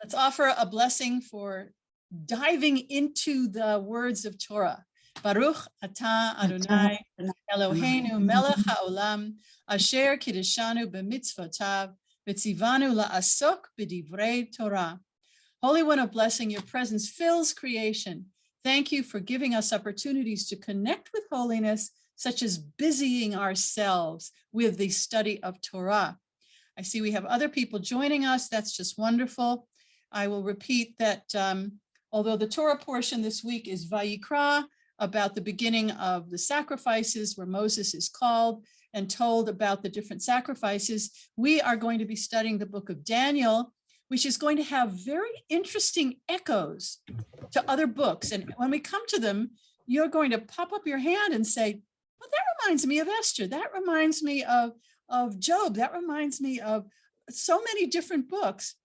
Let's offer a blessing for diving into the words of Torah. Baruch atah Adonai Eloheinu melech haolam asher kiddushanu b'mitzvotav v'tzivanu la'asok b'divrei Torah. Holy One of blessing, your presence fills creation. Thank you for giving us opportunities to connect with holiness, such as busying ourselves with the study of Torah. I see we have other people joining us. That's just wonderful. I will repeat that although the Torah portion this week is Vayikra, about the beginning of the sacrifices where Moses is called and told about the different sacrifices, we are going to be studying the book of Daniel, which is going to have very interesting echoes to other books. And when we come to them, you're going to pop up your hand and say, well, that reminds me of Esther. That reminds me of Job. That reminds me of so many different books.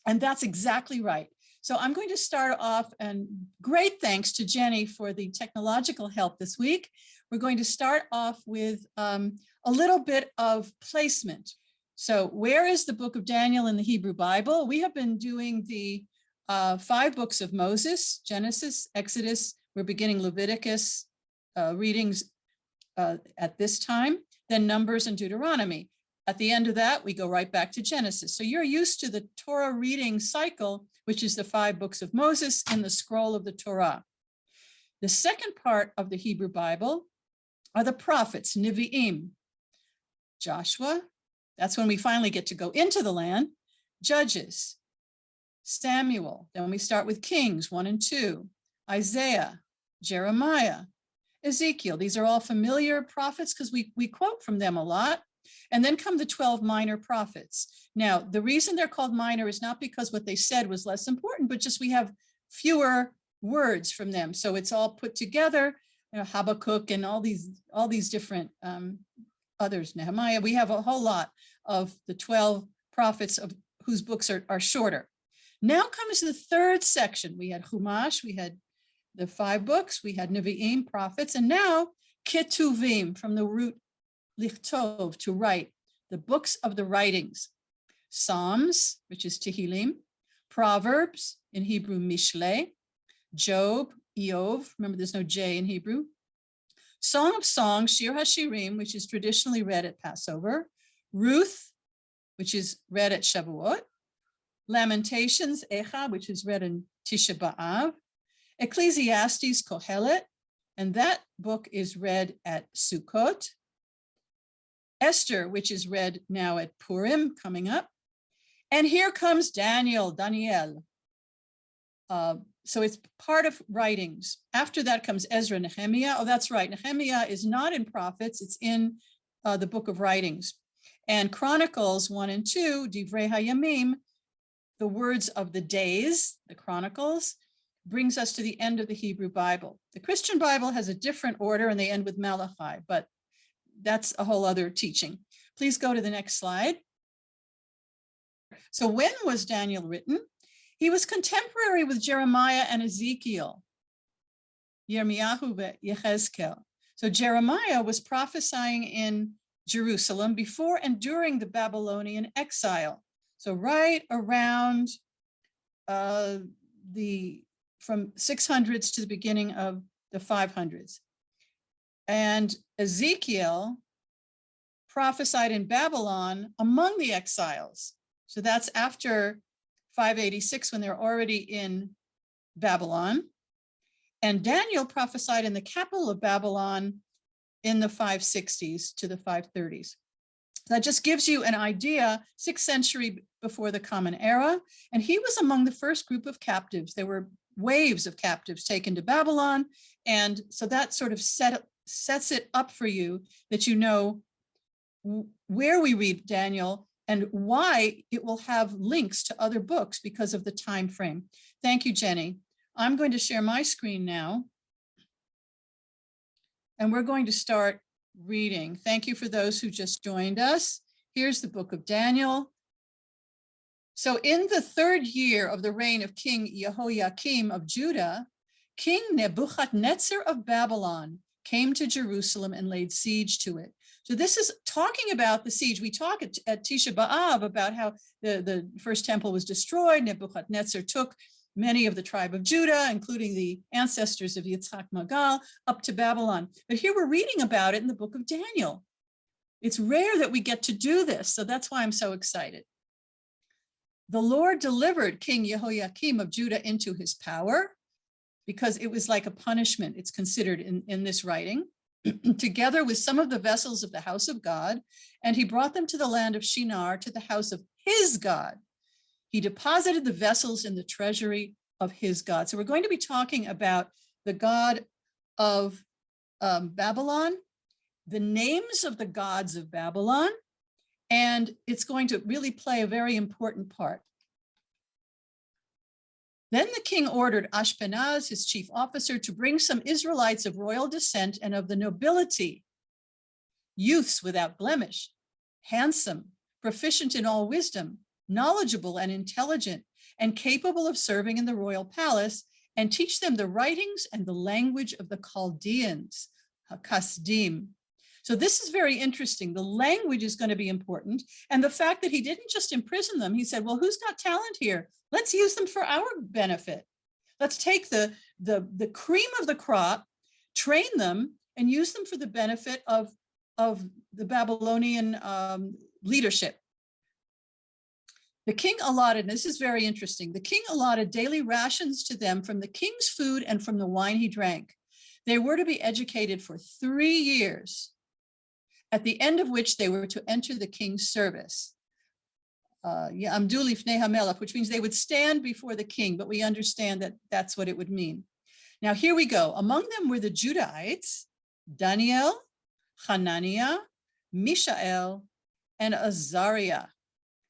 And that's exactly right. So I'm going to start off, and great thanks to Jenny for the technological help this week. We're going to start off with a little bit of placement. So where is the book of Daniel in the Hebrew Bible? We have been doing the 5 books of Moses, Genesis, Exodus. We're beginning Leviticus readings at this time, then Numbers and Deuteronomy. At the end of that, we go right back to Genesis. So you're used to the Torah reading cycle, which is the 5 books of Moses in the scroll of the Torah. The second part of the Hebrew Bible are the prophets, Nevi'im, Joshua. That's when we finally get to go into the land. Judges, Samuel. Then we start with Kings 1 and 2, Isaiah, Jeremiah, Ezekiel. These are all familiar prophets because we quote from them a lot. And then come the 12 minor prophets. Now, the reason they're called minor is not because what they said was less important, but just we have fewer words from them. So it's all put together, Habakkuk and all these different others, Nehemiah. We have a whole lot of the 12 prophets of whose books are shorter. Now comes the third section. We had Chumash, we had the 5 books, we had Nevi'im, prophets, and now Ketuvim, from the root lichtov, to write, the books of the writings. Psalms, which is Tehillim, Proverbs, in Hebrew, Mishle, Job, Eov, remember there's no J in Hebrew, Song of Songs, Shir HaShirim, which is traditionally read at Passover, Ruth, which is read at Shavuot, Lamentations, Echa, which is read in Tisha B'Av, Ecclesiastes, Kohelet, and that book is read at Sukkot, Esther, which is read now at Purim, coming up. And here comes Daniel. So it's part of writings. After that comes Ezra, Nehemiah. Oh, that's right. Nehemiah is not in prophets. It's in the book of writings. And Chronicles 1 and 2, Divrei Hayamim, the words of the days, the Chronicles, brings us to the end of the Hebrew Bible. The Christian Bible has a different order and they end with Malachi, but that's a whole other teaching. Please go to the next slide. So when was Daniel written? He was contemporary with Jeremiah and Ezekiel, Yirmiyahu Yechezkel. So Jeremiah was prophesying in Jerusalem before and during the Babylonian exile. So right around from 600s to the beginning of the 500s. And Ezekiel prophesied in Babylon among the exiles. So that's after 586 when they're already in Babylon. And Daniel prophesied in the capital of Babylon in the 560s to the 530s. That just gives you an idea, 6th century before the Common Era. And he was among the first group of captives. There were waves of captives taken to Babylon. And so that sort of sets it up for you that you know where we read Daniel and why it will have links to other books because of the time frame. Thank you, Jenny. I'm going to share my screen now. And we're going to start reading. Thank you for those who just joined us. Here's the book of Daniel. So in the 3rd year of the reign of King Jehoiakim of Judah, King Nebuchadnezzar of Babylon came to Jerusalem and laid siege to it. So this is talking about the siege. We talk at Tisha B'Av about how the first temple was destroyed. Nebuchadnezzar took many of the tribe of Judah, including the ancestors of Yitzhak Magal, up to Babylon. But here we're reading about it in the book of Daniel. It's rare that we get to do this, so that's why I'm so excited. The Lord delivered King Jehoiakim of Judah into his power, because it was like a punishment, it's considered in this writing, together with some of the vessels of the house of God, and he brought them to the land of Shinar, to the house of his God. He deposited the vessels in the treasury of his God. So we're going to be talking about the God of Babylon, the names of the gods of Babylon, and it's going to really play a very important part. Then the king ordered Ashpenaz, his chief officer, to bring some Israelites of royal descent and of the nobility, youths without blemish, handsome, proficient in all wisdom, knowledgeable and intelligent, and capable of serving in the royal palace, and teach them the writings and the language of the Chaldeans, Hakasdim. So this is very interesting. The language is going to be important. And the fact that he didn't just imprison them, he said, well, who's got talent here? Let's use them for our benefit. Let's take the cream of the crop, train them, and use them for the benefit of the Babylonian leadership. The king allotted, and this is very interesting, the king allotted daily rations to them from the king's food and from the wine he drank. They were to be educated for 3 years, at the end of which they were to enter the king's service. Which means they would stand before the king, but we understand that that's what it would mean. Now, here we go. Among them were the Judahites, Daniel, Hananiah, Mishael, and Azariah.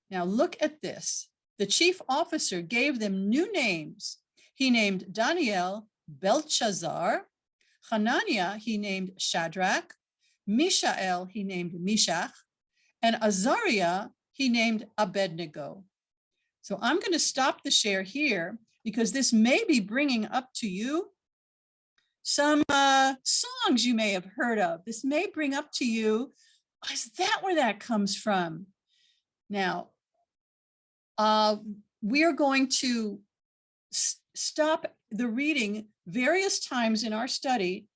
Now, look at this. The chief officer gave them new names. He named Daniel Belshazzar, Hananiah he named Shadrach, Mishael he named Meshach, and Azariah he named Abednego. So I'm going to stop the share here because this may be bringing up to you some songs you may have heard of. This may bring up to you, is that where that comes from? Now, we are going to stop the reading various times in our study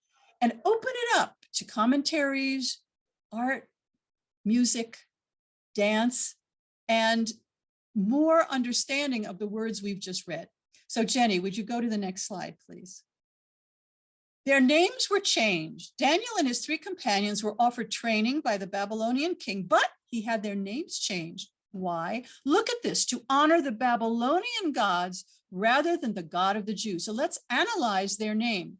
and open it up to commentaries, art, music, dance, and more understanding of the words we've just read. So Jenny, would you go to the next slide, please? Their names were changed. Daniel and his 3 companions were offered training by the Babylonian king, but he had their names changed. Why? Look at this, to honor the Babylonian gods rather than the God of the Jews. So let's analyze their name.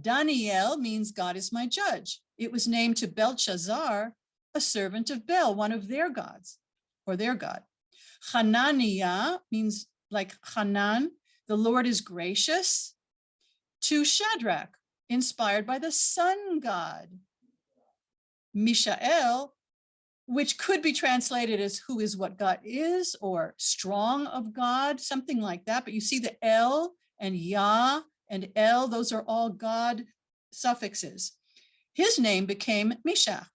Daniel means God is my judge. It was named to Belshazzar, a servant of Bel, one of their gods, or their God. Hananiah means like Hanan, the Lord is gracious, to Shadrach, inspired by the sun god. Mishael, which could be translated as who is what God is, or strong of God, something like that. But you see the El and Yah and El, those are all God suffixes. His name became Meshach,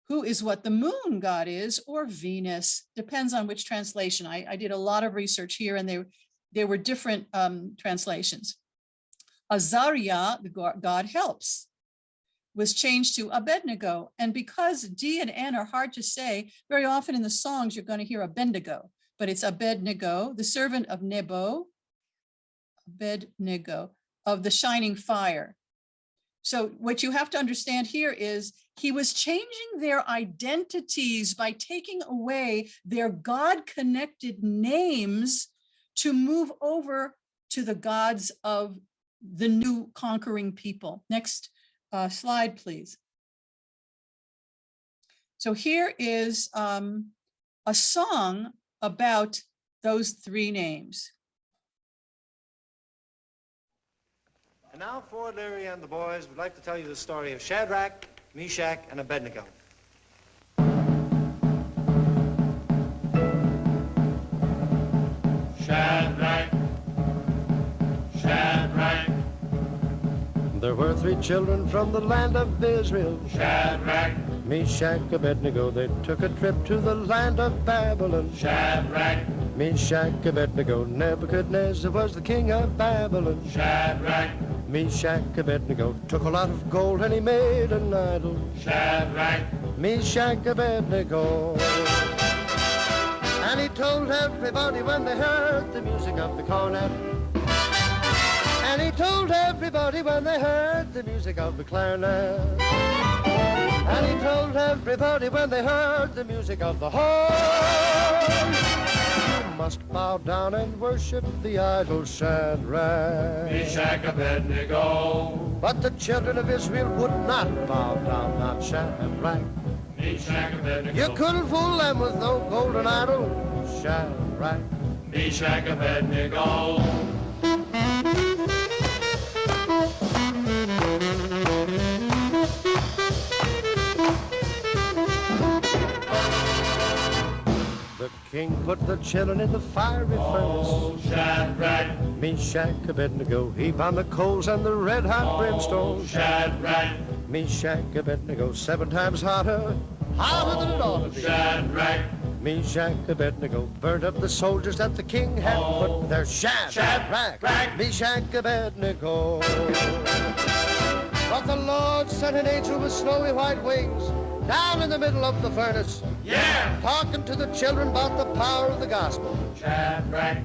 who is what the moon god is, or Venus, depends on which translation. I did a lot of research here, and there were different translations. Azariah, the God helps, was changed to Abednego. And because D and N are hard to say, very often in the songs, you're going to hear Abednego, but it's Abednego, the servant of Nebo, Abednego, of the shining fire. So what you have to understand here is he was changing their identities by taking away their God-connected names to move over to the gods of the new conquering people. Next slide, please. So here is a song about those 3 names. And now Ford Leary and the boys would like to tell you the story of Shadrach, Meshach, and Abednego. Shadrach, Shadrach. There were 3 children from the land of Israel. Shadrach, Meshach, Abednego, they took a trip to the land of Babylon. Shadrach, Meshach, Abednego, Nebuchadnezzar was the king of Babylon. Shadrach, Meshach, Abednego, took a lot of gold and he made an idol. Shadrach, Meshach, Abednego. And he told everybody when they heard the music of the cornet. And he told everybody when they heard the music of the clarinet. And he told everybody when they heard the music of the horn. You must bow down and worship the idol Shadrach, Meshach, Abednego, but the children of Israel would not bow down, not Shadrach. Meshach, Abednego, You couldn't fool them with no golden idol, Shadrach. Meshach, Abednego. The king put the children in the fiery furnace. Oh, Shadrach, Meshach, Abednego, heap on the coals and the red hot brimstone. oh, Shadrach, Meshach, Abednego, 7 times hotter, hotter than it ought to be. Shadrach, Meshach, Abednego, burnt up the soldiers that the king had put there. Shadrach, Meshach, Abednego. But the Lord sent an angel with snowy white wings down in the middle of the furnace, yeah, talking to the children about the power of the gospel. Shadrach,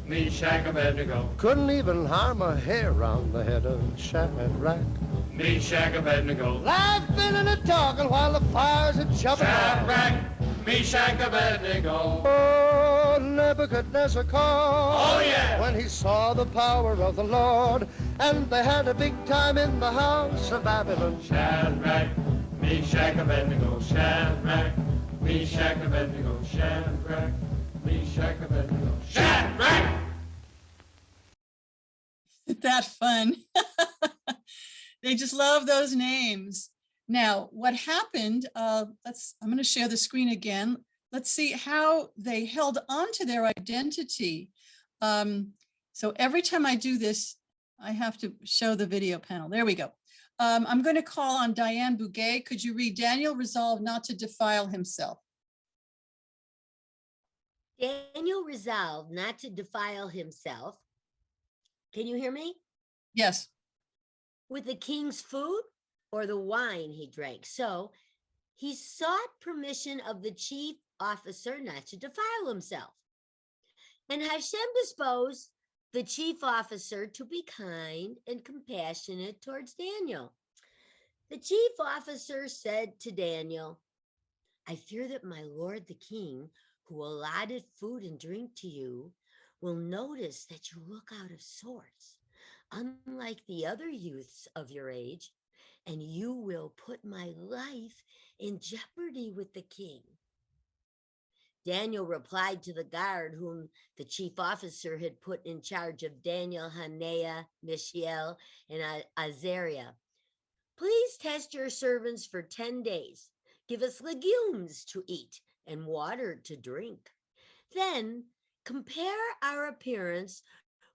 Meshach, Abednego, Couldn't even harm a hair on the head of Shadrach. Meshach, Abednego, Laughing and a-talking while the fires are jumping on. Shadrach, Meshach, Abednego. Oh, Nebuchadnezzar called. Oh, yeah. When he saw the power of the Lord, and they had a big time in the house of Babylon. Shadrach, Meshach, Abednego, Shadrach, Meshach, Abednego, Shadrach, Meshach, Abednego, Shadrach. Isn't that fun? They just love those names. Now, what happened, I'm going to share the screen again. Let's see how they held on to their identity. So every time I do this, I have to show the video panel. There we go. I'm going to call on Diane Bouguet. Could you read Daniel resolved not to defile himself? Daniel resolved not to defile himself. Can you hear me? Yes. With the king's food or the wine he drank. So he sought permission of the chief officer not to defile himself. And Hashem disposed the chief officer to be kind and compassionate towards Daniel. The chief officer said to Daniel, I fear that my lord the king, who allotted food and drink to you, will notice that you look out of sorts, unlike the other youths of your age, and you will put my life in jeopardy with the king. Daniel replied to the guard whom the chief officer had put in charge of Daniel, Hananiah, Mishael, and Azariah. Please test your servants for 10 days. Give us legumes to eat and water to drink. Then compare our appearance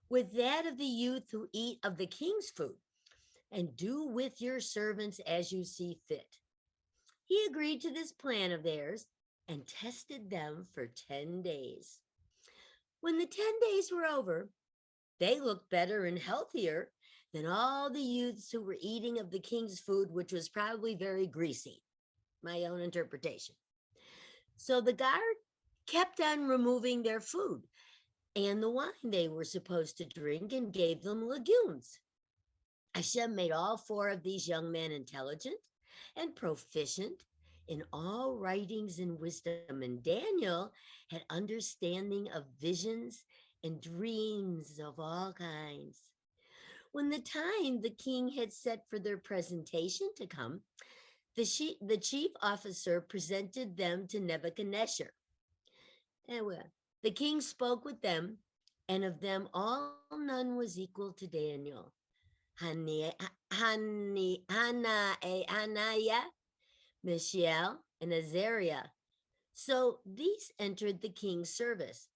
with that of the youth who eat of the king's food, and do with your servants as you see fit. He agreed to this plan of theirs and tested them for 10 days. When the 10 days were over, they looked better and healthier than all the youths who were eating of the king's food, which was probably very greasy. My own interpretation. So the guard kept on removing their food and the wine they were supposed to drink and gave them legumes. Hashem made all 4 of these young men intelligent and proficient in all writings and wisdom, and Daniel had understanding of visions and dreams of all kinds. When the time the king had set for their presentation to come, the chief officer presented them to Nebuchadnezzar. The king spoke with them, and of them all none was equal to Daniel. Hananiah, Mishael, and Azariah. So these entered the king's service.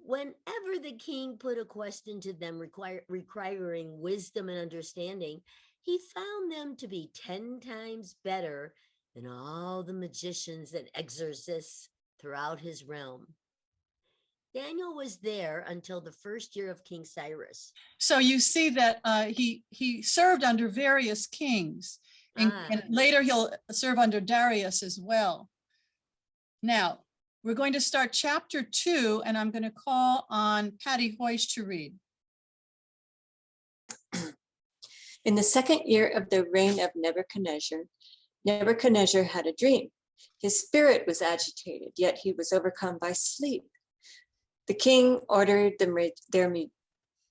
Whenever the king put a question to them requiring wisdom and understanding, he found them to be 10 times better and all the magicians and exorcists throughout his realm. Daniel was there until the first year of King Cyrus. So you see that he served under various kings, and later he'll serve under Darius as well. Now, we're going to start chapter 2, and I'm going to call on Patty Hoyce to read. In the second year of the reign of Nebuchadnezzar, Nebuchadnezzar had a dream. His spirit was agitated, yet he was overcome by sleep. The king ordered their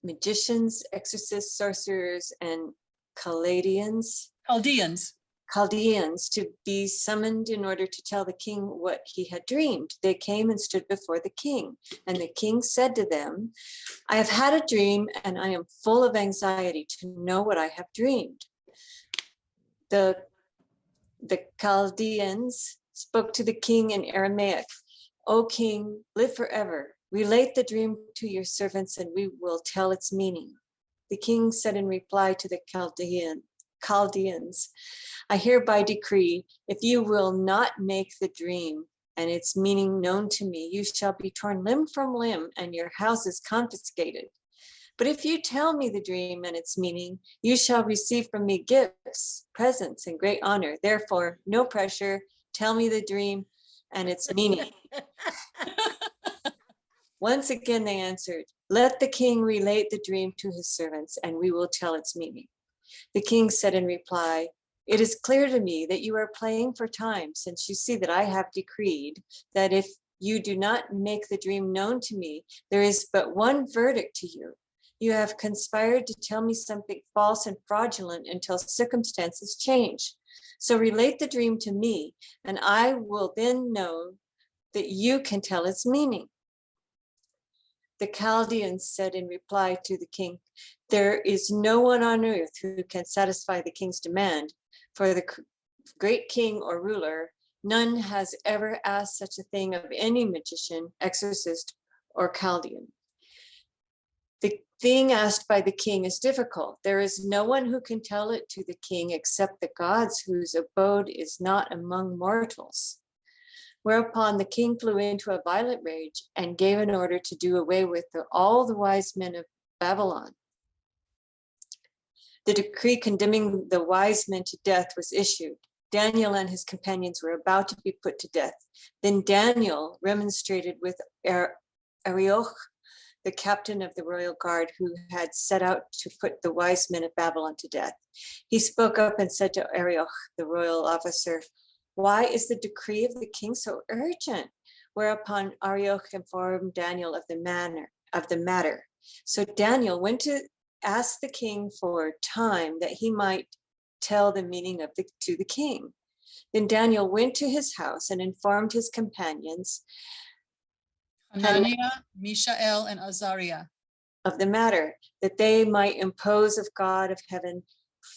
magicians, exorcists, sorcerers, and Chaldeans to be summoned in order to tell the king what he had dreamed. They came and stood before the king, and the king said to them, I have had a dream, and I am full of anxiety to know what I have dreamed. The Chaldeans spoke to the king in Aramaic, O king, live forever. Relate the dream to your servants, and we will tell its meaning. The king said in reply to the Chaldeans, I hereby decree, if you will not make the dream and its meaning known to me, you shall be torn limb from limb and your houses confiscated. But if you tell me the dream and its meaning, you shall receive from me gifts, presents, and great honor. Therefore, no pressure. Tell me the dream and its meaning. Once again, they answered, let the king relate the dream to his servants, and we will tell its meaning. The king said in reply, it is clear to me that you are playing for time, since you see that I have decreed that if you do not make the dream known to me, there is but one verdict to you. You have conspired to tell me something false and fraudulent until circumstances change. So relate the dream to me, and I will then know that you can tell its meaning. The Chaldeans said in reply to the king, there is no one on earth who can satisfy the king's demand. For the great king or ruler, none has ever asked such a thing of any magician, exorcist, or Chaldean. The thing asked by the king is difficult. There is no one who can tell it to the king except the gods whose abode is not among mortals. Whereupon the king flew into a violent rage and gave an order to do away with all the wise men of Babylon. The decree condemning the wise men to death was issued. Daniel and his companions were about to be put to death. Then Daniel remonstrated with Arioch, the captain of the royal guard, who had set out to put the wise men of Babylon to death. He spoke up and said to Arioch, the royal officer, why is the decree of the king so urgent? Whereupon Arioch informed Daniel of the matter. So Daniel went to ask the king for time that he might tell the meaning to the king. Then Daniel went to his house and informed his companions Hananiah, Mishael, and Azariah of the matter, that they might impose of God of heaven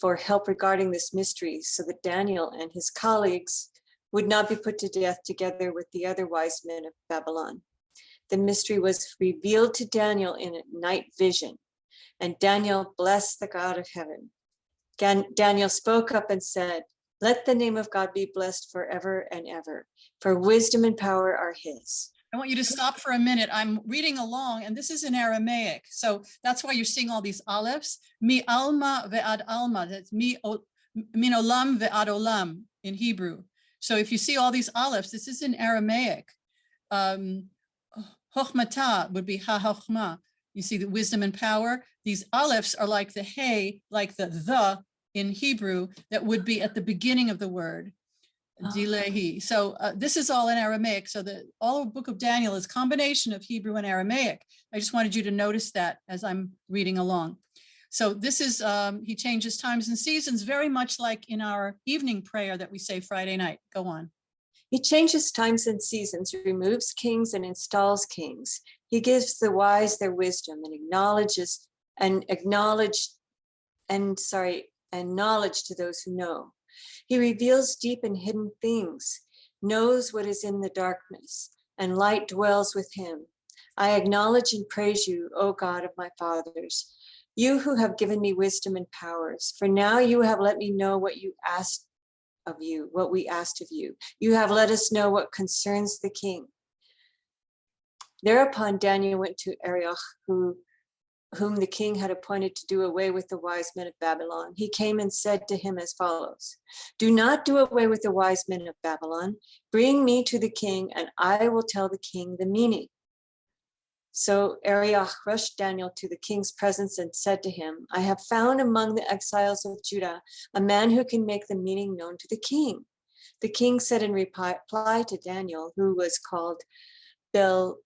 for help regarding this mystery, so that Daniel and his colleagues would not be put to death together with the other wise men of Babylon. The mystery was revealed to Daniel in a night vision, and Daniel blessed the God of heaven. Daniel spoke up and said, let the name of God be blessed forever and ever, for wisdom and power are his. I want you to stop for a minute. I'm reading along, and this is in Aramaic. So that's why you're seeing all these alepphs. Mi alma ve'ad alma. That's min olam ve'ad olam in Hebrew. So if you see all these alepphs, this is in Aramaic. Chochmata would be ha-chochma. You see the wisdom and power. These alepphs are like the hey, like the in Hebrew that would be at the beginning of the word. Dilehi. So this is all in Aramaic. So the all of Book of Daniel is a combination of Hebrew and Aramaic. I just wanted you to notice that as I'm reading along. So this is, he changes times and seasons, very much like in our evening prayer that we say Friday night. Go on. He changes times and seasons, removes kings and installs kings. He gives the wise their wisdom and knowledge to those who know. He reveals deep and hidden things, knows what is in the darkness, and light dwells with him. I acknowledge and praise you, O God of my fathers, you who have given me wisdom and powers. For now you have let me know what you asked of you, what we asked of you. You have let us know what concerns the king. Thereupon Daniel went to Arioch, whom the king had appointed to do away with the wise men of Babylon. He came and said to him as follows: do not do away with the wise men of Babylon. Bring me to the king, and I will tell the king the meaning. So Arioch rushed Daniel to the king's presence and said to him, I have found among the exiles of Judah a man who can make the meaning known to the king. The king said in reply to Daniel, who was called Belshazzar.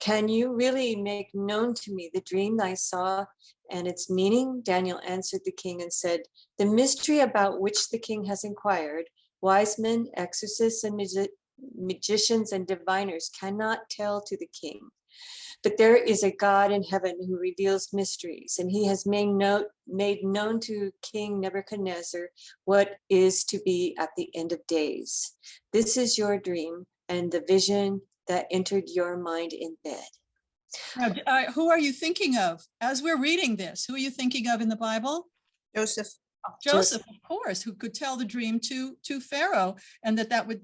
Can you really make known to me the dream I saw and its meaning? Daniel answered the king and said, the mystery about which the king has inquired, wise men, exorcists, and magicians and diviners cannot tell to the king. But there is a God in heaven who reveals mysteries, and he has made known to King Nebuchadnezzar what is to be at the end of days. This is your dream and the vision that entered your mind in bed. Now, who are you thinking of as we're reading this? Who are you thinking of in the Bible? Joseph. Joseph, of course, who could tell the dream to Pharaoh, and that would,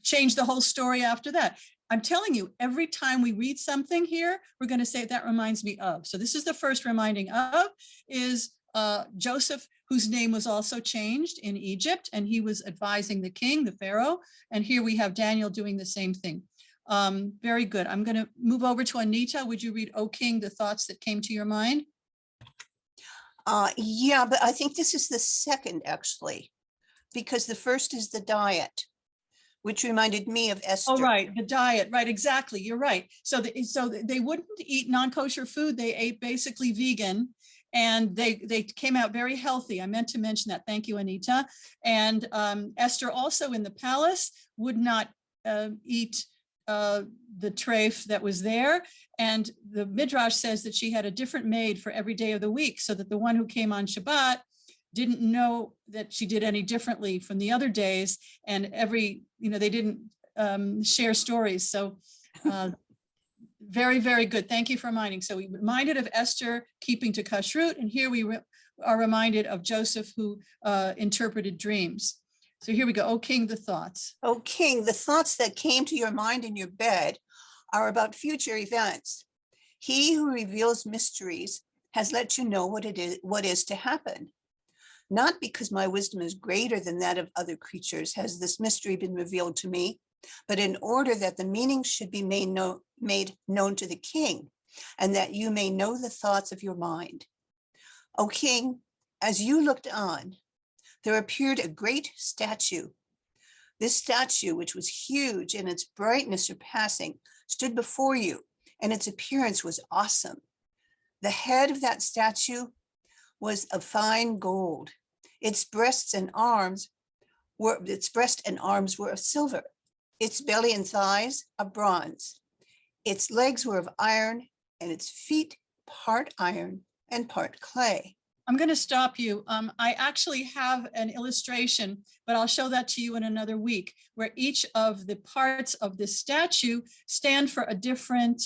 change the whole story after that. I'm telling you, every time we read something here, we're going to say that reminds me of. So this is the first reminding of is Joseph, whose name was also changed in Egypt, and he was advising the king, the Pharaoh. And here we have Daniel doing the same thing. Very good. I'm going to move over to Anita. Would you read, O King, the thoughts that came to your mind? Yeah, but I think this is the second, actually, because the first is the diet, which reminded me of Esther. Oh, right, the diet, right, exactly, you're right. So they wouldn't eat non-kosher food, they ate basically vegan, and they came out very healthy. I meant to mention that, thank you, Anita. And Esther also in the palace would not eat the treif that was there. And the Midrash says that she had a different maid for every day of the week, so that the one who came on Shabbat didn't know that she did any differently from the other days. And they didn't share stories. So very, very good. Thank you for reminding. So we reminded of Esther keeping to kashrut, and here we are reminded of Joseph, who interpreted dreams. So here we go. O King, the thoughts. O King, the thoughts that came to your mind in your bed are about future events. He who reveals mysteries has let you know what is to happen. Not because my wisdom is greater than that of other creatures has this mystery been revealed to me, but in order that the meaning should be made known to the king, and that you may know the thoughts of your mind. O King, as you looked on, there appeared a great statue. This statue, which was huge and its brightness surpassing, stood before you, and its appearance was awesome. The head of that statue was of fine gold. Its breast and arms were of silver. Its belly and thighs of bronze. Its legs were of iron, and its feet part iron and part clay. I'm going to stop you. I actually have an illustration, but I'll show that to you in another week, where each of the parts of the statue stand for a different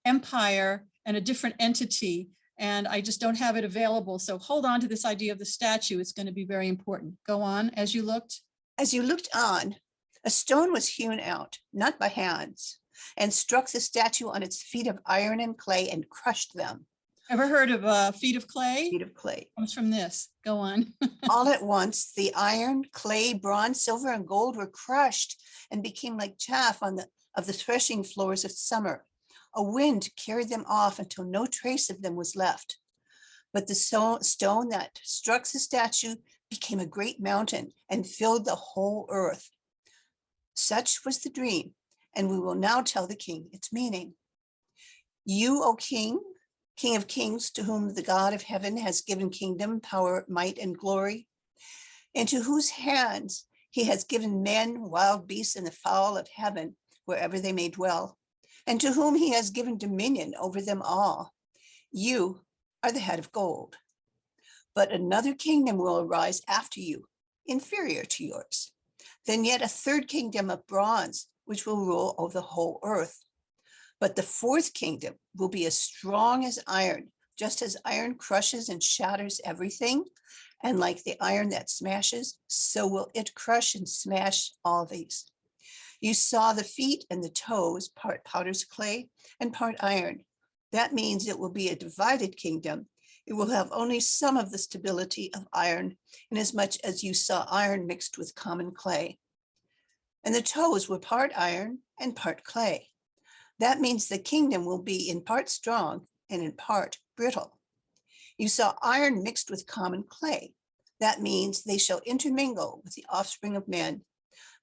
empire and a different entity. And I just don't have it available. So hold on to this idea of the statue. It's going to be very important. Go on. As you looked. As you looked on, a stone was hewn out, not by hands, and struck the statue on its feet of iron and clay and crushed them. Ever heard of feet of clay? Feet of clay. Comes from this. Go on. All at once, the iron, clay, bronze, silver, and gold were crushed and became like chaff of the threshing floors of summer. A wind carried them off until no trace of them was left. But the stone that struck the statue became a great mountain and filled the whole earth. Such was the dream, and we will now tell the king its meaning. You, O King, King of kings, to whom the God of heaven has given kingdom, power, might, and glory, into whose hands he has given men, wild beasts, and the fowl of heaven, wherever they may dwell, and to whom he has given dominion over them all. You are the head of gold. But another kingdom will arise after you, inferior to yours. Then yet a third kingdom of bronze, which will rule over the whole earth. But the fourth kingdom will be as strong as iron, just as iron crushes and shatters everything, and like the iron that smashes, so will it crush and smash all these. You saw the feet and the toes, part potter's clay and part iron. That means it will be a divided kingdom. It will have only some of the stability of iron, inasmuch as you saw iron mixed with common clay. And the toes were part iron and part clay. That means the kingdom will be in part strong and in part brittle. You saw iron mixed with common clay. That means they shall intermingle with the offspring of men,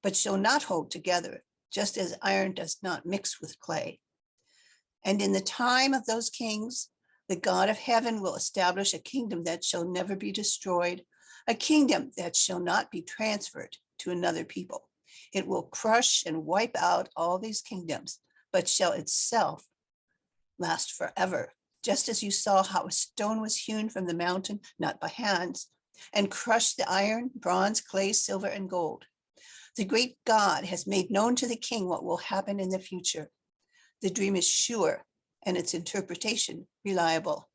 but shall not hold together, just as iron does not mix with clay. And in the time of those kings, the God of heaven will establish a kingdom that shall never be destroyed, a kingdom that shall not be transferred to another people. It will crush and wipe out all these kingdoms, but shall itself last forever. Just as you saw how a stone was hewn from the mountain, not by hands, and crushed the iron, bronze, clay, silver, and gold. The great God has made known to the king what will happen in the future. The dream is sure and its interpretation reliable.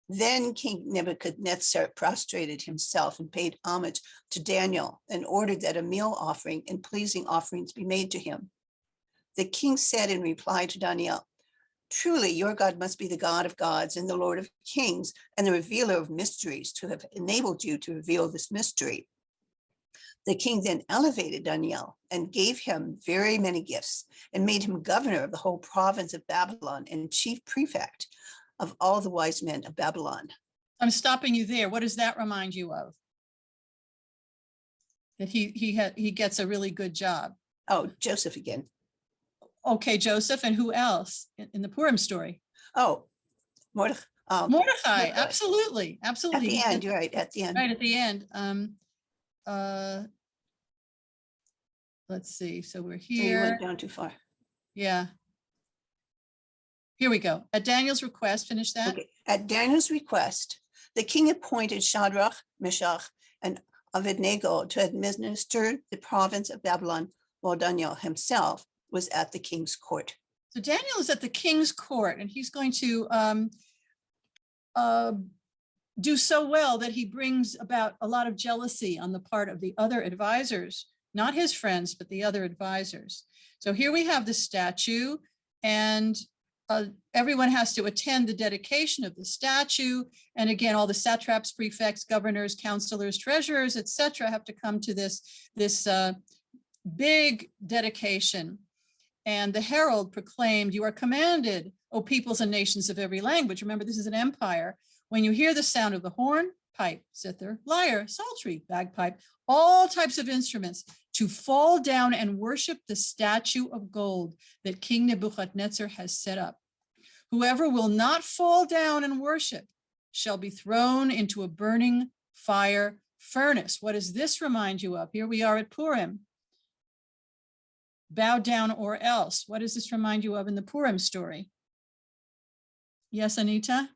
Then King Nebuchadnezzar prostrated himself and paid homage to Daniel and ordered that a meal offering and pleasing offerings be made to him. The king said in reply to Daniel, "Truly, your God must be the God of gods and the Lord of kings and the revealer of mysteries to have enabled you to reveal this mystery." The king then elevated Daniel and gave him very many gifts and made him governor of the whole province of Babylon and chief prefect of all the wise men of Babylon. I'm stopping you there. What does that remind you of? That he gets a really good job. Oh, Joseph again. Okay, Joseph, and who else in the Purim story? Oh, Mordecai. Mordecai, absolutely, absolutely. At the end, you're right, at the end. Right at the end. Let's see. So we're So you here. went down too far. Yeah. Here we go. At Daniel's request, finish that. Okay. At Daniel's request, the king appointed Shadrach, Meshach, and Abednego to administer the province of Babylon, while Daniel himself was at the king's court. So Daniel is at the king's court, and he's going to do so well that he brings about a lot of jealousy on the part of the other advisors, not his friends, but the other advisors. So here we have the statue, and everyone has to attend the dedication of the statue. And again, all the satraps, prefects, governors, counselors, treasurers, etc., have to come to this big dedication. And the herald proclaimed, "You are commanded, O peoples and nations of every language." Remember, this is an empire. "When you hear the sound of the horn, pipe, zither, lyre, psaltery, bagpipe, all types of instruments, to fall down and worship the statue of gold that King Nebuchadnezzar has set up. Whoever will not fall down and worship shall be thrown into a burning fire furnace." What does this remind you of? Here we are at Purim. Bow down or else. What does this remind you of in the Purim story? Yes, Anita?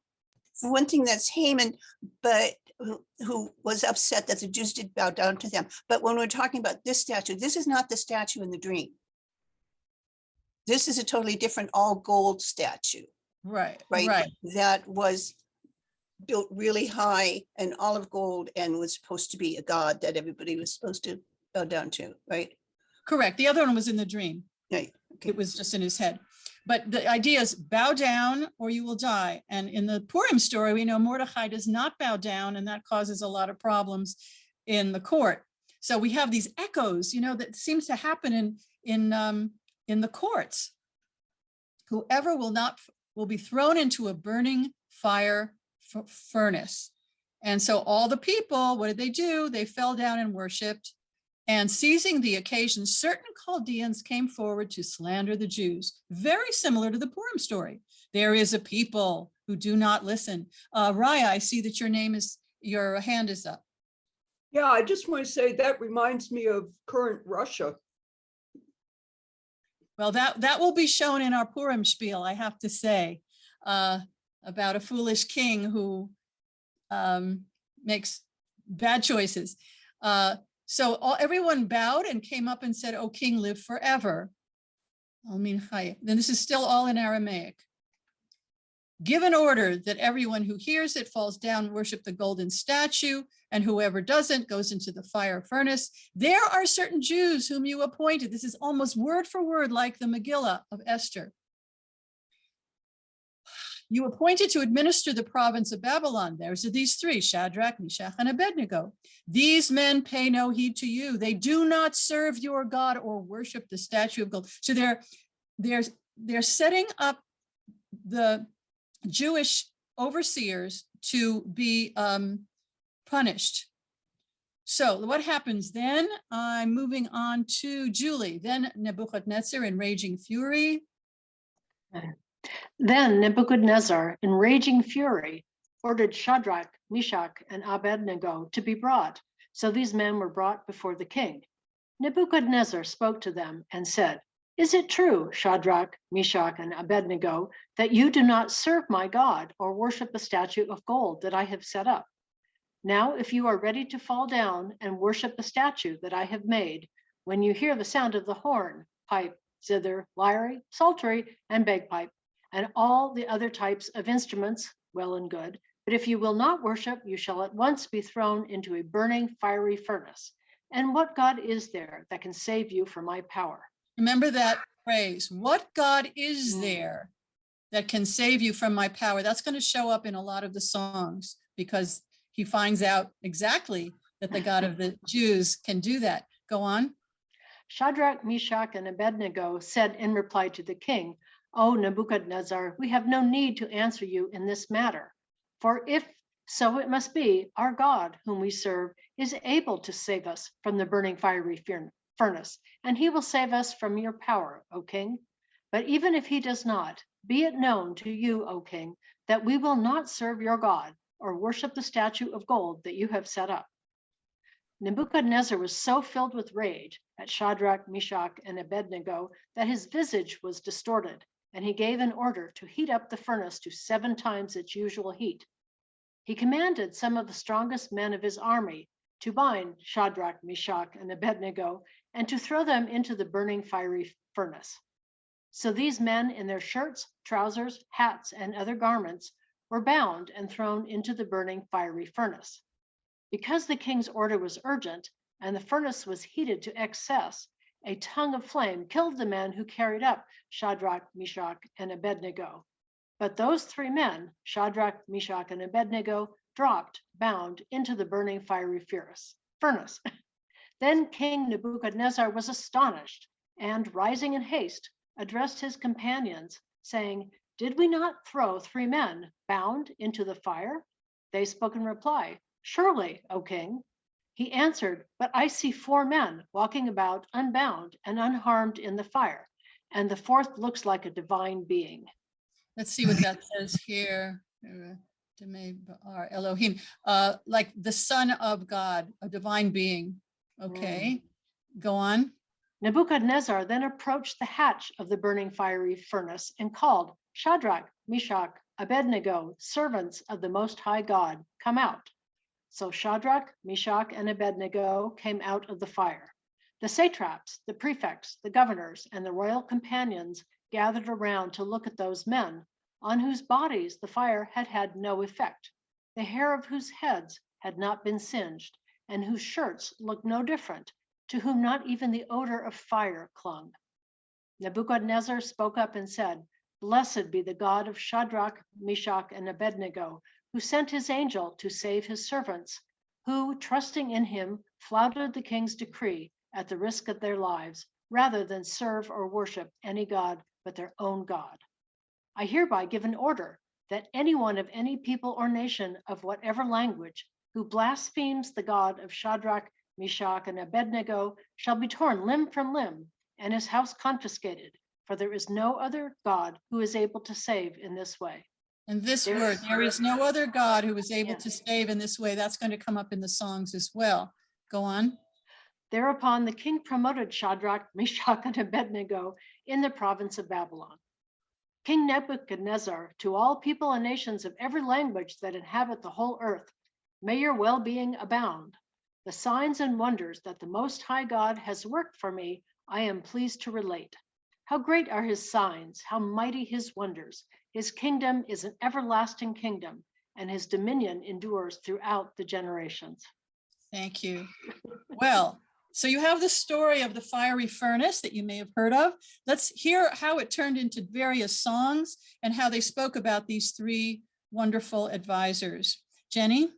For one thing, that's Haman, but who was upset that the Jews did bow down to them. But when we're talking about this statue, this is not the statue in the dream. This is a totally different all gold statue. Right. That was built really high and olive gold and was supposed to be a god that everybody was supposed to bow down to, right? Correct. The other one was in the dream. Right. Okay. It was just in his head. But the idea is bow down or you will die. And in the Purim story, we know Mordecai does not bow down, and that causes a lot of problems in the court. So we have these echoes, that seems to happen in the courts. Whoever will be thrown into a burning fire furnace. And so all the people, what did they do? They fell down and worshiped. And seizing the occasion, certain Chaldeans came forward to slander the Jews, very similar to the Purim story. There is a people who do not listen. Raya, I see that your hand is up. Yeah, I just want to say that reminds me of current Russia. Well, that will be shown in our Purim spiel, I have to say, about a foolish king who makes bad choices. So everyone bowed and came up and said, "O king, live forever." Then this is still all in Aramaic. Give an order that everyone who hears it falls down, worship the golden statue, and whoever doesn't goes into the fire furnace. There are certain Jews whom you appointed. This is almost word for word like the Megillah of Esther. You appointed to administer the province of Babylon. There's these three, Shadrach, Meshach, and Abednego. These men pay no heed to you. They do not serve your God or worship the statue of gold. So they're setting up the Jewish overseers to be punished. So what happens then? I'm moving on to Julie. Then Nebuchadnezzar in raging fury. Then Nebuchadnezzar, in raging fury, ordered Shadrach, Meshach, and Abednego to be brought. So these men were brought before the king. Nebuchadnezzar spoke to them and said, "Is it true, Shadrach, Meshach, and Abednego, that you do not serve my God or worship the statue of gold that I have set up? Now, if you are ready to fall down and worship the statue that I have made, when you hear the sound of the horn, pipe, zither, lyre, psaltery, and bagpipe, and all the other types of instruments, well and good. But if you will not worship, you shall at once be thrown into a burning fiery furnace. And what God is there that can save you from my power?" Remember that phrase, what God is there that can save you from my power? That's going to show up in a lot of the songs because he finds out exactly that the God of the Jews can do that. Go on. Shadrach, Meshach, and Abednego said in reply to the king, "O Nebuchadnezzar, we have no need to answer you in this matter. For if so it must be, our God, whom we serve, is able to save us from the burning fiery furnace, and he will save us from your power, O king. But even if he does not, be it known to you, O king, that we will not serve your God or worship the statue of gold that you have set up." Nebuchadnezzar was so filled with rage at Shadrach, Meshach, and Abednego that his visage was distorted, and he gave an order to heat up the furnace to 7 times its usual heat. He commanded some of the strongest men of his army to bind Shadrach, Meshach, and Abednego and to throw them into the burning fiery furnace. So these men in their shirts, trousers, hats, and other garments were bound and thrown into the burning fiery furnace. Because the king's order was urgent and the furnace was heated to excess, a tongue of flame killed the men who carried up Shadrach, Meshach, and Abednego. But those 3 men, Shadrach, Meshach, and Abednego, dropped, bound, into the burning fiery furnace. Then King Nebuchadnezzar was astonished and, rising in haste, addressed his companions, saying, "Did we not throw 3 men bound into the fire?" They spoke in reply, "Surely, O king." He answered, "But I see 4 men walking about unbound and unharmed in the fire, and the 4th looks like a divine being." Let's see what that says here. Elohim, like the Son of God, a divine being. Okay, go on. Nebuchadnezzar then approached the hatch of the burning fiery furnace and called, "Shadrach, Meshach, Abednego, servants of the Most High God, come out." So Shadrach, Meshach, and Abednego came out of the fire. The satraps, the prefects, the governors, and the royal companions gathered around to look at those men on whose bodies the fire had had no effect, the hair of whose heads had not been singed, and whose shirts looked no different, to whom not even the odor of fire clung. Nebuchadnezzar spoke up and said, "Blessed be the God of Shadrach, Meshach, and Abednego, who sent his angel to save his servants, who, trusting in him, flouted the king's decree at the risk of their lives, rather than serve or worship any god but their own God. I hereby give an order that anyone of any people or nation of whatever language who blasphemes the God of Shadrach, Meshach, and Abednego shall be torn limb from limb and his house confiscated, for there is no other God who is able to save in this way." And this word, there is no other God who is able to save in this way. That's going to come up in the songs as well. Go on. Thereupon the king promoted Shadrach, Meshach, and Abednego in the province of Babylon. King Nebuchadnezzar, to all people and nations of every language that inhabit the whole earth, may your well-being abound. The signs and wonders that the Most High God has worked for me, I am pleased to relate. How great are his signs, how mighty his wonders. His kingdom is an everlasting kingdom, and his dominion endures throughout the generations. Thank you. Well, so you have the story of the fiery furnace that you may have heard of. Let's hear how it turned into various songs and how they spoke about these three wonderful advisors. Jenny,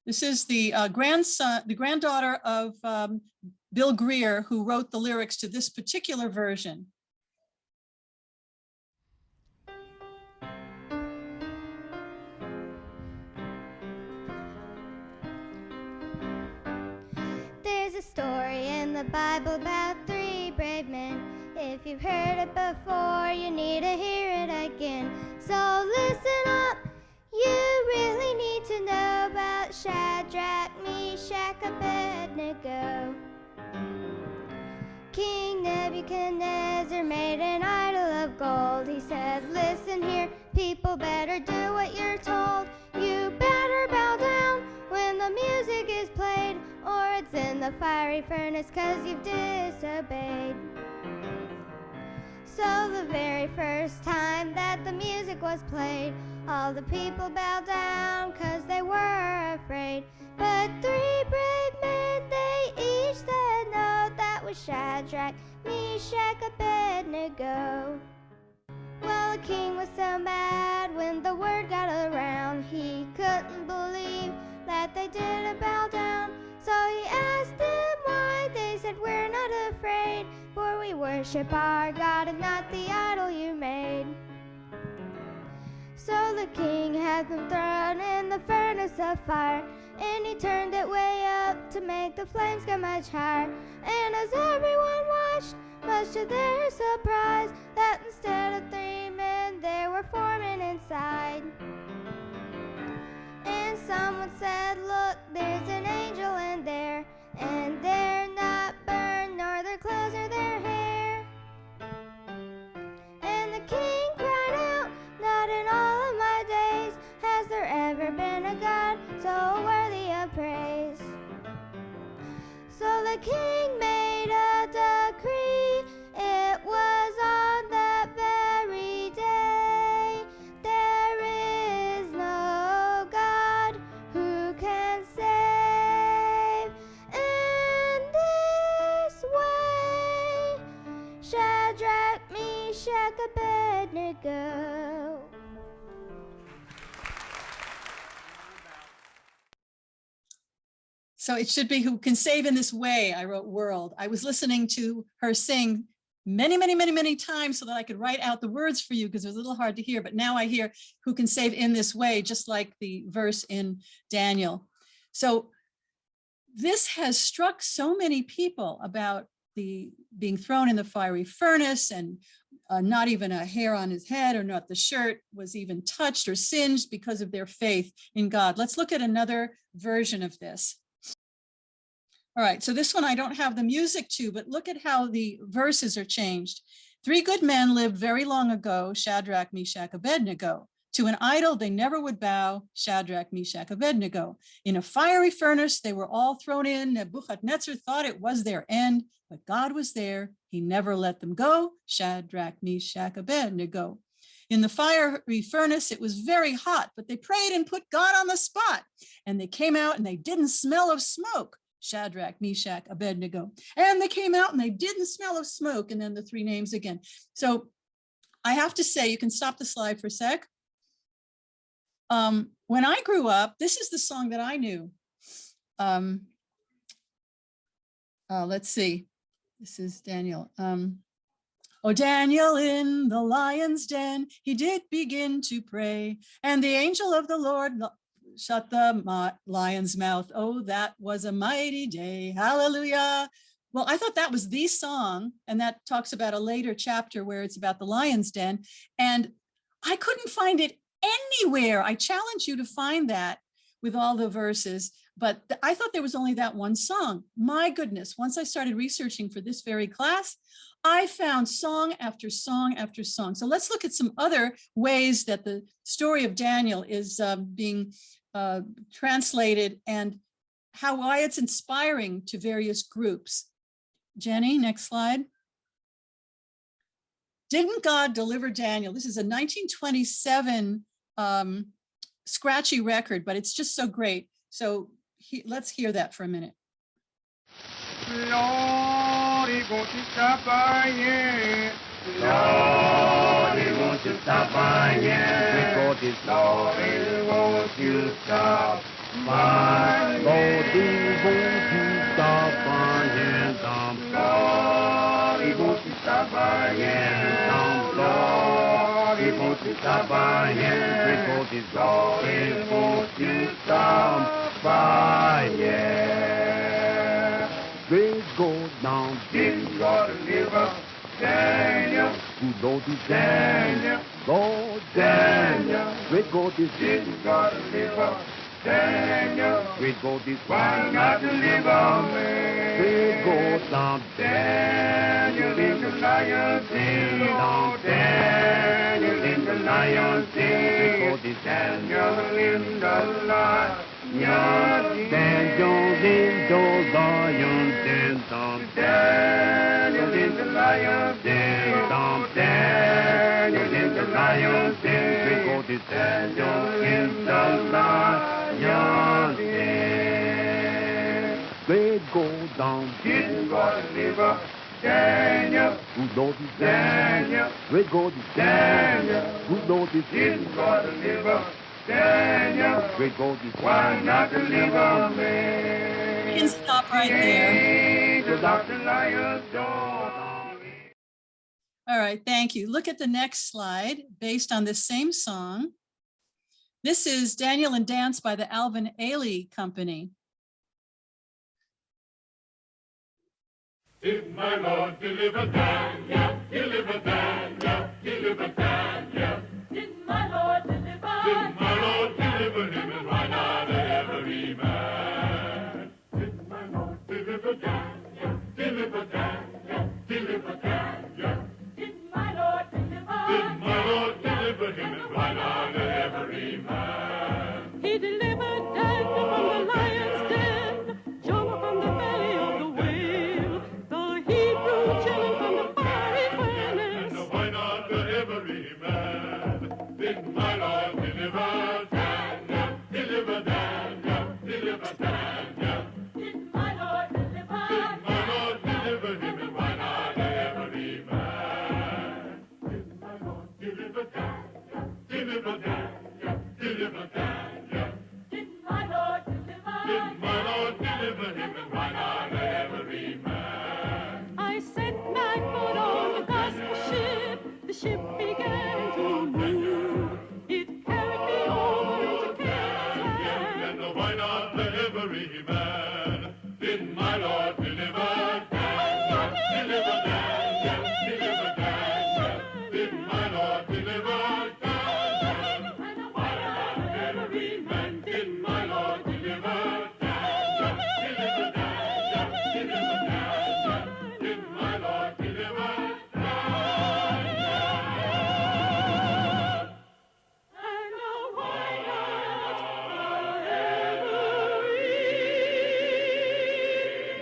this is the granddaughter of Bill Greer, who wrote the lyrics to this particular version. There's a story in the Bible about three brave men. If you've heard it before, you need to hear it again. So listen up, you really need to know about Shadrach, Meshach, Abednego. King Nebuchadnezzar made an idol of gold. He said, listen here, people better do what you're told. You better bow down when the music is played, or it's in the fiery furnace 'cause you've disobeyed. So the very first time that the music was played, all the people bowed down 'cause they were afraid. But three brave men, they each said no. That was Shadrach, Meshach, Abednego. Well, the king was so mad when the word got around. He couldn't believe that they didn't bow down. So he asked them why. They said, we're not afraid, for we worship our God and not the idol you made. So the king had them thrown in the furnace of fire, and he turned it way up to make the flames go much higher. And as everyone watched, much to their surprise, that instead of three men, there were four men inside. And someone said, look, there's an angel in there, and they're not burned, nor their clothes or their hair. And the king cried out, not in all of my days has there ever been a God so worthy of praise. So the king made a decree, it was on that very day. There is no God who can save. And this way, Shadrach, Meshach, Abednego. So it should be who can save in this way. I wrote world. I was listening to her sing many times so that I could write out the words for you because it was a little hard to hear. But now I hear who can save in this way, just like the verse in Daniel. So this has struck so many people about the being thrown in the fiery furnace, and not even a hair on his head or not the shirt was even touched or singed because of their faith in God. Let's look at another version of this. All right, so this one I don't have the music to, but look at how the verses are changed. Three good men lived very long ago, Shadrach, Meshach, Abednego. To an idol they never would bow, Shadrach, Meshach, Abednego. In a fiery furnace they were all thrown in. Nebuchadnezzar thought it was their end, but God was there. He never let them go, Shadrach, Meshach, Abednego. In the fiery furnace, it was very hot, but they prayed and put God on the spot. And they came out and they didn't smell of smoke, Shadrach, Meshach, Abednego. And they came out and they didn't smell of smoke. And then the three names again. So I have to say, you can stop the slide for a sec. When I grew up, this is the song that I knew. Let's see. This is Daniel. Oh, Daniel in the lion's den, he did begin to pray, and the angel of the Lord shut the lion's mouth. Oh, that was a mighty day. Hallelujah. Well, I thought that was the song, and that talks about a later chapter where it's about the lion's den, and I couldn't find it anywhere. I challenge you to find that with all the verses, but I thought there was only that one song. My goodness, once I started researching for this very class, I found song after song after song. So let's look at some other ways that the story of Daniel is being translated and why it's inspiring to various groups. Jenny, next slide. Didn't God deliver Daniel? This is a 1927 scratchy record, but it's just so great. So let's hear that for a minute. Lord, he won't you stop by here. Lord, he won't you stop by here. Lord, he won't you stop by here. Lord, he won't you stop by here. Lord, he won't you stop by here. Lord, he won't you stop by here. Lord, he won't you stop by here. They go down, didn't God deliver Daniel? Who Lord is Daniel? Lord Daniel. Great God is didn't God deliver Daniel? Great God is why not deliver me? They go down, Daniel in the lion's den. Down, Daniel in the lion's den. Great God is Daniel in the lion's den. Daniel in the lion's den. Daniel in the lion's den. Daniel in the lion's den. Great God is Daniel in the lion's den. They go down, didn't God deliver Daniel? Who Lord is Daniel? Great God is Daniel. Who Lord is didn't God deliver Daniel? Great God is why not deliver me? You can stop right there. All right, thank you. Look at the next slide based on this same song. This is Daniel and Dance by the Alvin Ailey Company. If my Lord deliver Daniel, deliver Daniel, deliver Daniel. Did my Lord deliver? Did my Lord deliver him, and why not every man? Did my Lord deliver Daniel, deliver Daniel, deliver Daniel. Did my Lord deliver? Did my Lord deliver him, and why not every man? He delivered Daniel from the lion's den, Jonah from the belly of the whale, the Hebrew children from the fiery furnace. And why not every man? Did my Lord deliver Daniel, deliver Daniel, deliver Daniel? Did my Lord deliver? Did my Lord deliver him, and why not every man? Did my Lord deliver Daniel, deliver Daniel, deliver Daniel? Did my Lord deliver? Did my Lord deliver him, and why not every man? I set my foot on the gospel ship. The ship began to move. It carried me over into Canaan's land. And why not every man? Did my Lord deliver Daniel, deliver Daniel, deliver Daniel? Did my Lord deliver Daniel? And why not every man? Did my Lord deliver Daniel, deliver Daniel, deliver Daniel? Did my Lord deliver Daniel? And why not every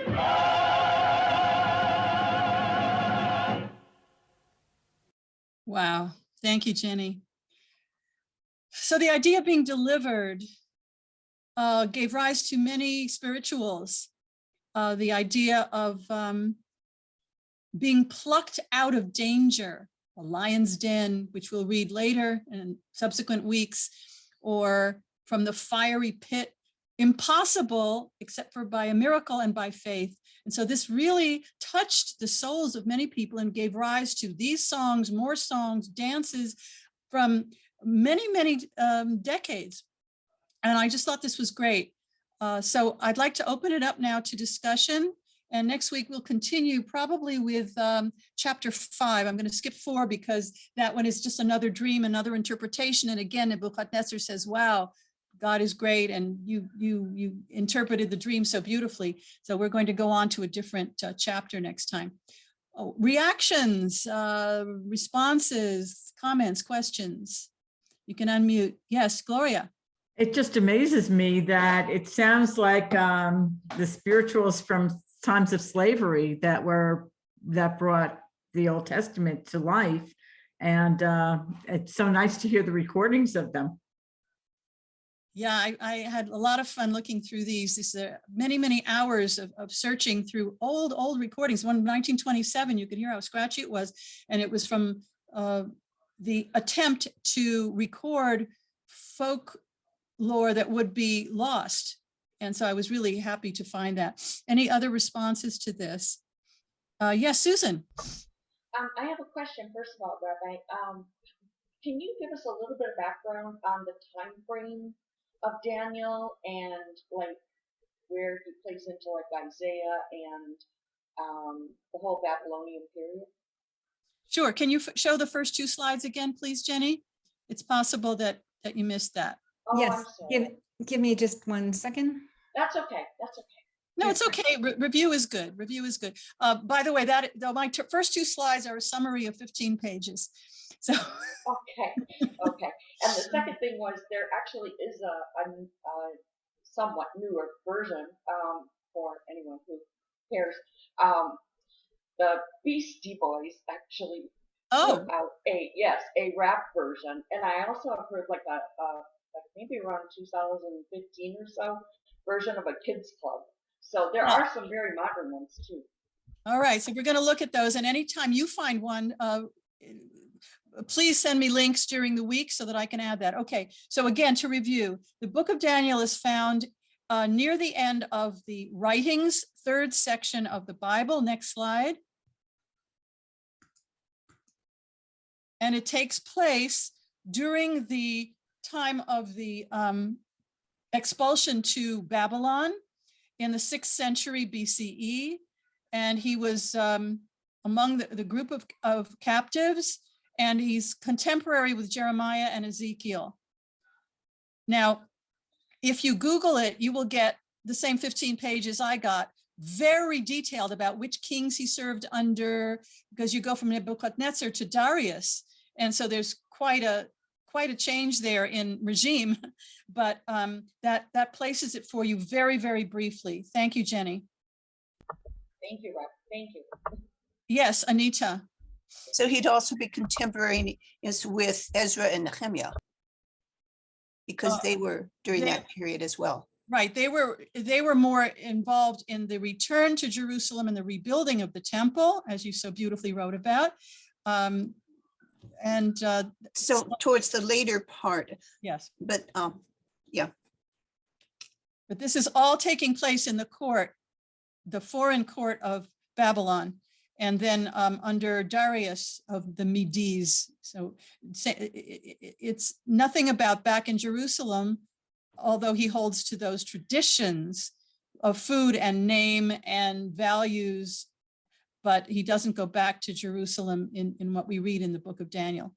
man? Wow, thank you, Jenny. So the idea of being delivered gave rise to many spirituals. The idea of being plucked out of danger, a lion's den, which we'll read later in subsequent weeks, or from the fiery pit, impossible except for by a miracle and by faith. And so this really touched the souls of many people and gave rise to these songs, more songs, dances from many, many decades. And I just thought this was great. So I'd like to open it up now to discussion. And next week we'll continue probably with chapter 5. I'm going to skip 4 because that one is just another dream, another interpretation. And again, Nebuchadnezzar says, wow, God is great, and you interpreted the dream so beautifully. So we're going to go on to a different chapter next time. Oh, reactions, responses, comments, questions. You can unmute. Yes, Gloria. It just amazes me that it sounds like the spirituals from times of slavery that brought the Old Testament to life. And it's so nice to hear the recordings of them. Yeah, I had a lot of fun looking through these. This many, many hours of searching through old recordings. One in 1927, you could hear how scratchy it was. And it was from the attempt to record folklore that would be lost. And so I was really happy to find that. Any other responses to this? Yes, Susan. I have a question, first of all, Rabbi. Can you give us a little bit of background on the time frame of Daniel and like where he plays into like Isaiah and the whole Babylonian period? Sure. Can you show the first two slides again, please, Jenny? It's possible that you missed that. Oh, Yes, I'm sorry. give me just 1 second. That's okay. That's okay. No, it's okay. Review is good. Review is good. By the way, my first two slides are a summary of 15 pages. So. Okay. Okay. And the second thing was there actually is a somewhat newer version for anyone who cares. The Beastie Boys actually put out a rap version, and I also have heard like maybe around 2015 or so version of a kids club. So there are some very modern ones too. All right, so we're going to look at those, and anytime you find one, please send me links during the week so that I can add that. Okay, so again, to review, the book of Daniel is found near the end of the writings, 3rd section of the Bible. Next slide. And it takes place during the time of the expulsion to Babylon in the 6th century BCE. And he was among the group of captives, and he's contemporary with Jeremiah and Ezekiel. Now, if you Google it, you will get the same 15 pages I got, very detailed about which kings he served under, because you go from Nebuchadnezzar to Darius. And so there's quite a change there in regime, but that places it for you very, very briefly. Thank you, Jenny. Thank you, Rob. Thank you. Yes, Anita. So he'd also be contemporaneous with Ezra and Nehemiah, because they were during that period as well. Right, they were more involved in the return to Jerusalem and the rebuilding of the temple, as you so beautifully wrote about. So towards the later part. Yes. But yeah. But this is all taking place in the court, the foreign court of Babylon, and then under Darius of the Medes. So it's nothing about back in Jerusalem, although he holds to those traditions of food and name and values, but he doesn't go back to Jerusalem in what we read in the book of Daniel.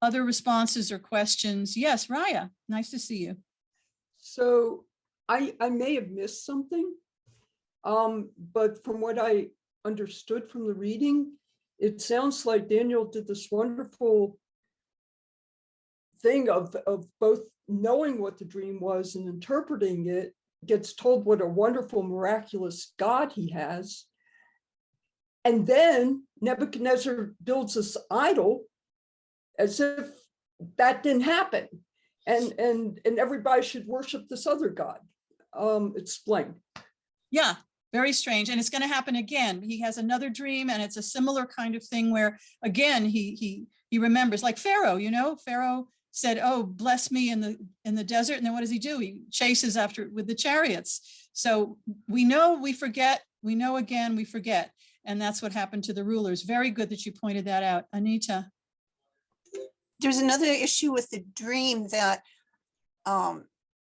Other responses or questions? Yes, Raya, nice to see you. So I may have missed something, but from what I understood from the reading, it sounds like Daniel did this wonderful thing of both knowing what the dream was and interpreting it, gets told what a wonderful, miraculous God he has. And then Nebuchadnezzar builds this idol as if that didn't happen. And everybody should worship this other God. Explain. Yeah, very strange. And it's going to happen again. He has another dream, and it's a similar kind of thing where, again, he remembers, like Pharaoh, you know, Pharaoh said, oh, bless me in the desert. And then what does he do? He chases after it with the chariots. So we know we forget, we know again, we forget. And that's what happened to the rulers. Very good that you pointed that out. Anita. There's another issue with the dream that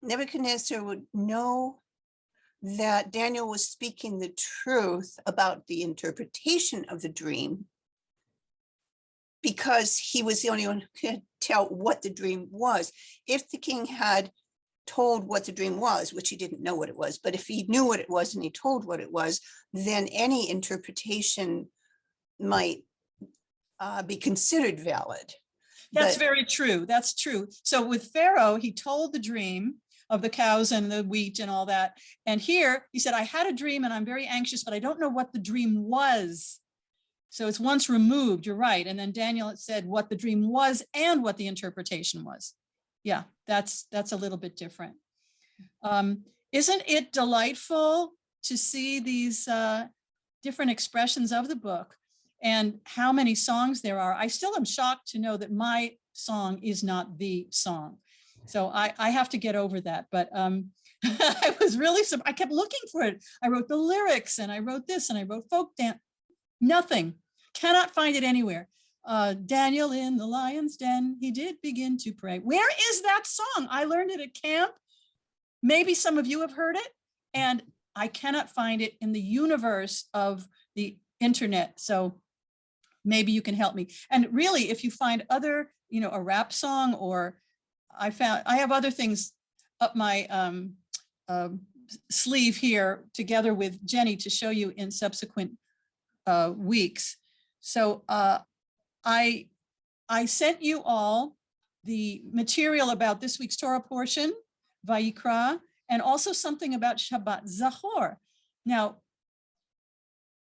Nebuchadnezzar would know that Daniel was speaking the truth about the interpretation of the dream, because he was the only one who could tell what the dream was. If the king had told what the dream was, which he didn't know what it was, but if he knew what it was and he told what it was, then any interpretation might be considered valid. That's very true. That's true. So with Pharaoh, he told the dream of the cows and the wheat and all that. And here he said, I had a dream and I'm very anxious, but I don't know what the dream was. So it's once removed, you're right. And then Daniel said what the dream was and what the interpretation was. Yeah, that's a little bit different. Isn't it delightful to see these different expressions of the book and how many songs there are? I still am shocked to know that my song is not the song. So I have to get over that. But I was really, I kept looking for it. I wrote the lyrics and I wrote this and I wrote folk dance. Nothing, cannot find it anywhere. Daniel in the lion's den, he did begin to pray. Where is that song? I learned it at camp. Maybe some of you have heard it, and I cannot find it in the universe of the internet. So maybe you can help me. And really, if you find other, a rap song, or I have other things up my sleeve here together with Jenny to show you in subsequent weeks. So I sent you all the material about this week's Torah portion, Vayikra, and also something about Shabbat Zachor. Now,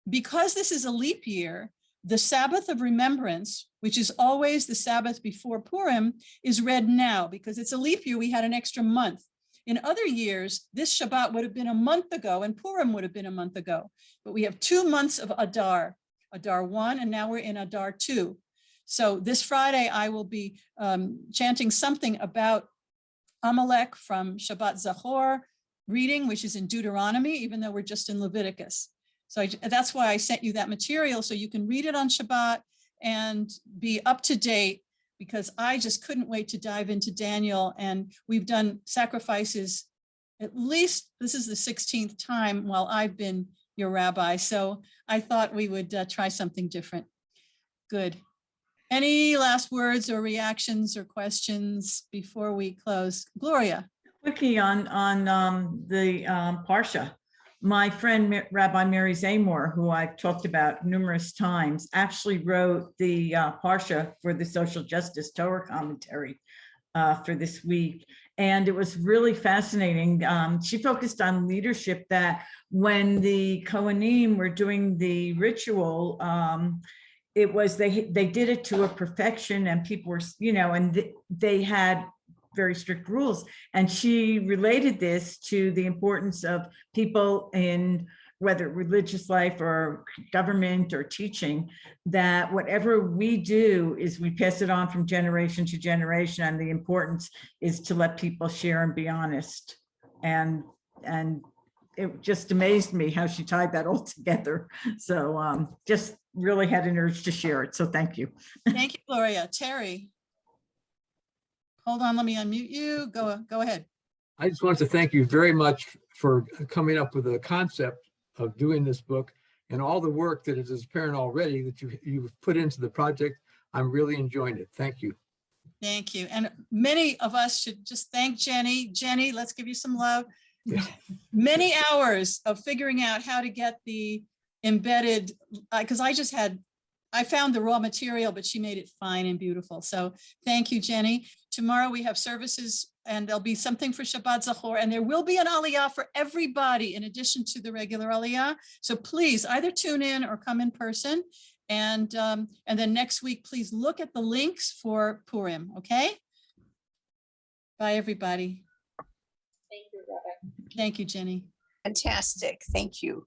because this is a leap year, the Sabbath of Remembrance, which is always the Sabbath before Purim, is read now. Because it's a leap year, we had an extra month. In other years, this Shabbat would have been a month ago and Purim would have been a month ago. But we have 2 months of Adar, Adar 1, and now we're in Adar 2. So this Friday, I will be chanting something about Amalek from Shabbat Zachor reading, which is in Deuteronomy, even though we're just in Leviticus. So that's why I sent you that material, so you can read it on Shabbat and be up to date, because I just couldn't wait to dive into Daniel. And we've done sacrifices, at least this is the 16th time while I've been your rabbi. So I thought we would try something different. Good. Any last words or reactions or questions before we close? Gloria. Quickie on the Parsha. My friend, Rabbi Mary Zamor, who I've talked about numerous times, actually wrote the Parsha for the Social Justice Torah commentary for this week. And it was really fascinating. She focused on leadership, that when the Kohanim were doing the ritual, it was, they did it to a perfection, and people were, and they had very strict rules. And she related this to the importance of people in whether religious life or government or teaching, that whatever we do is we pass it on from generation to generation. And the importance is to let people share and be honest. And it just amazed me how she tied that all together. So just really had an urge to share it. So thank you. Thank you, Gloria. Terry. Hold on, let me unmute you. Go ahead. I just wanted to thank you very much for coming up with the concept of doing this book and all the work that is apparent already that you've put into the project. I'm really enjoying it. Thank you. Thank you. And many of us should just thank Jenny. Jenny, let's give you some love. Yeah. Many hours of figuring out how to get the embedded, because I found the raw material, but she made it fine and beautiful. So thank you, Jenny. Tomorrow we have services, and there'll be something for Shabbat Zachor, and there will be an aliyah for everybody in addition to the regular aliyah. So please either tune in or come in person. And then next week, please look at the links for Purim, okay? Bye, everybody. Thank you, Rabbi. Thank you, Jenny. Fantastic. Thank you.